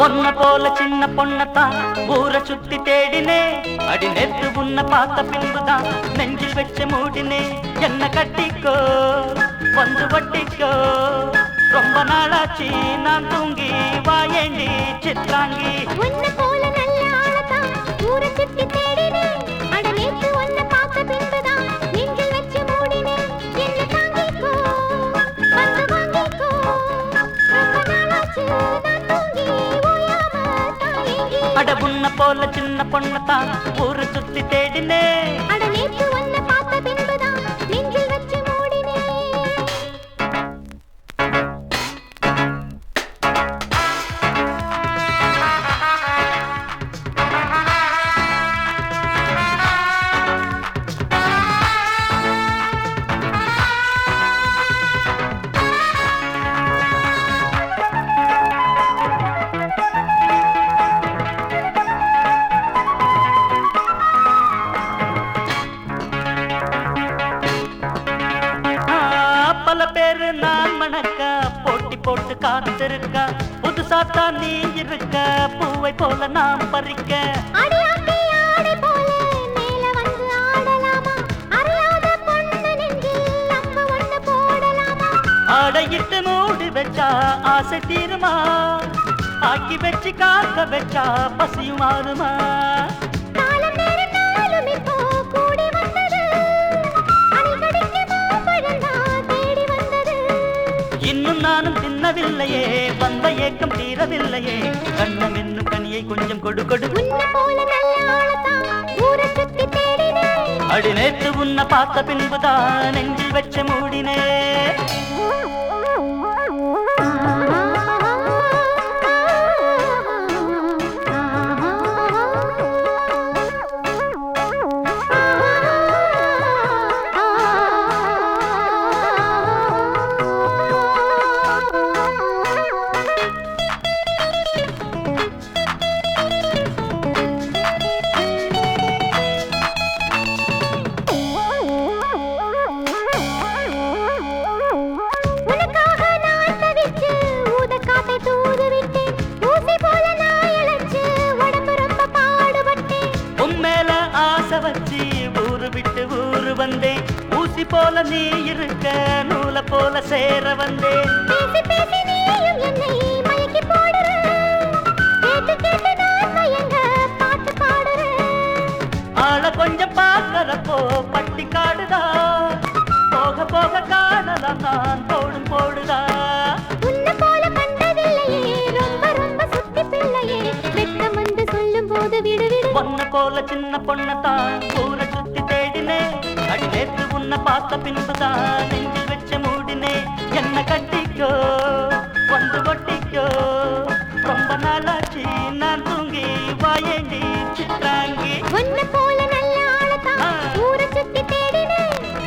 பொன்ன போல சின்ன பொண்ணத்தான் ஊரை சுத்தி தேடினே. அடி நேத்து உன்னை பார்த்த பின்புதான் நெஞ்சில் வச்ச மூடினே. என்ன கட்டிக்கோ வந்து வட்டிக்கோ, ரொம்ப நாளாச்சு நான் தூங்கி வாயேண்டி சித்ராங்கி. உன்னை போல நல்ல ஆளத்தான் ஊரை சுத்தி தேடினே. அட நேத்து உன்னை பார்த்த பின்புதான் நெஞ்சில் வச்ச மூடினே. என்ன தாங்கிக்கோ வந்து வாங்கிக்கோ, ரொம்ப நாளாச்சு நான் தூங்கி ஓயாம தாயேங்கி. அட உன்னை போல சின்ன பொண்ணத்தான் ஊரை சுத்தி தேடினே. அட நேத்து உன்னை பார்த்த பின்புதான் நெஞ்சில் வச்ச மூடினே. பல பேரு நான் மணக்க போட்டி போட்டு காத்திருக்க. புதுசாத்தான் நீ இருக்க பூவை போல நாம் பறிக்க. அடியாத்தி ஆடை போல மேல வந்து ஆடலாமா, அறியாத பொண்ணு நெஞ்சில் நம்ம ஒண்ணு போடலாமா. ஆடையிட்டு மூடி வச்சா ஆசை தீருமா, ஆக்கி வச்சு காக்க வச்சா பசியும் மாறுமா. காலம் நேரம் நாளும் இப்போ கூடி வந்தது, அணில் கடிக்கு மாம்பழம்தான் தேடி வந்தது. இன்னும் நானும் தின்னவில்லையே, வந்த ஏக்கம் தீரவில்லையே. கண்ணம் என்னும் கனியை கொஞ்சம் கொடு கொடு. உன்னை போல நல்ல ஆளத்தான் ஊரை சுத்தி தேடினே. அடி நேத்து உன்னை பார்த்த பின்புதான் நெஞ்சில் வச்ச மூடினே. உனக்காக நான் தவிச்சு ஊதக்காத்தை தூது விட்டேன். ஊசி போல நான் இழைச்சு உடம்பு ரொம்ப பாடுபட்டேன். உம்மேல ஆசை வச்சு ஊரு விட்டு ஊரு வந்தேன். ஊசி போல நீ இருக்க நூல போல சேர வந்தேன். பேசி பேசி நீயும் என்னை மயக்கி போடுற, கேட்டு கேட்டு நான் மயங்க பாட்டு பாடுறேன். ஆள கொஞ்சம் பார்க்கறப்போ பட்டி காடுதா, போக போக காணலாம் நான் போடும் போடுதா. உன்னை போல கண்டதில்லையே, ரொம்ப ரொம்ப சுத்தி பிள்ளையே. வெட்கம் வந்து சொல்லும் போது விடு விடு. பொண்ண போல சின்ன பொண்ணத்தான் ஊரை சுத்தி தேடினே. அடி நேத்து உன்னை பார்த்த பின்புதான் நெஞ்சில் வச்ச மூடினே. என்ன கட்டிக்கோ வந்து ஒட்டிக்கோ, ரொம்ப நாளாச்சு நான் தூங்கி வாயேண்டி சித்ராங்கி. உன்னை போல நல்ல ஆளத்தான் ஊரை சுத்தி தேடினே.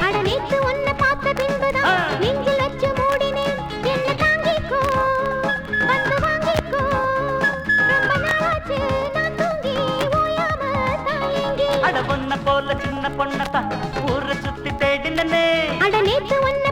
அட நேத்து உன்னை பார்த்த பின்புதான் நெஞ்சில் வச்சு மூடினே. என்ன தாங்கிக்கோ வந்து வாங்கிக்கோ, ரொம்ப நாளாச்சு நான் தூங்கி ஓயாம தாயேங்கி. அட பொண்ண போல சின்ன பொண்ணத்தான் ஊரை சுத்தி தேடினே. அட நேத்து உன்னை